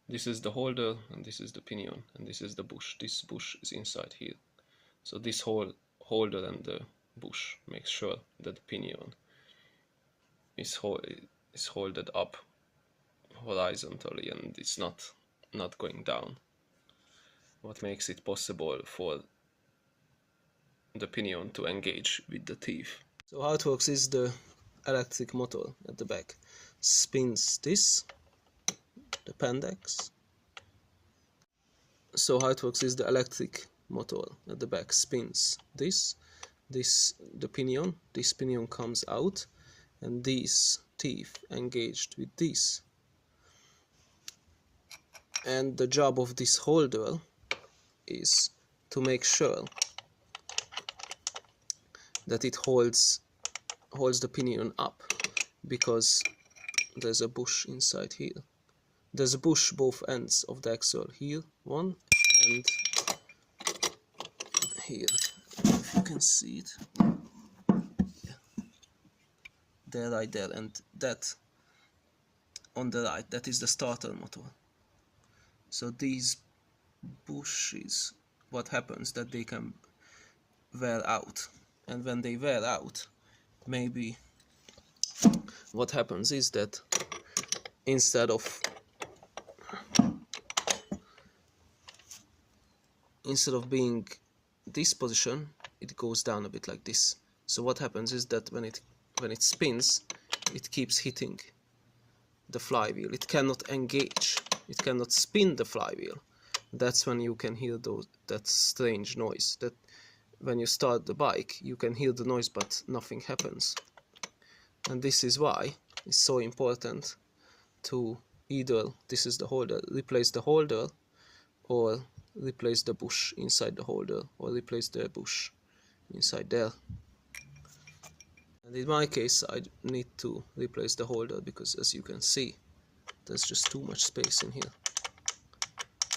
This is the holder, and this is the pinion, and this is the bush. This bush is inside here. So this holder and the bush makes sure that the pinion is holded up horizontally and it's not going down. What makes it possible for the pinion to engage with the teeth. So how it works is the electric motor at the back spins this, the bendix. So how it works is the electric motor at the back spins this, the pinion. This pinion comes out, and these teeth engaged with this. And the job of this holder is to make sure that it holds the pinion up, because there's a bush inside here. There's a bush both ends of the axle, here one and here, if you can see it. Yeah. There, right there, and that on the right, that is the starter motor. So these bushes, what happens that they can wear out, and when they wear out, maybe what happens is that instead of being this position, it goes down a bit like this. So what happens is that when it spins, it keeps hitting the flywheel. It cannot engage, it cannot spin the flywheel. That's when you can hear that strange noise, that when you start the bike you can hear the noise but nothing happens. And this is why it's so important to either, this is the holder, replace the holder, or replace the bush inside the holder, or replace the bush inside there. And in my case I need to replace the holder, because as you can see, there's just too much space in here.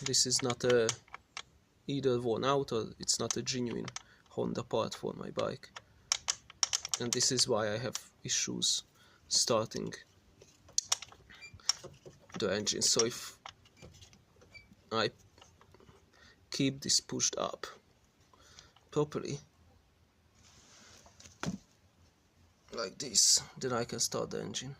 This is not either worn out, or it's not a genuine Honda part for my bike. And this is why I have issues starting the engine. So if I keep this pushed up properly like this, then I can start the engine.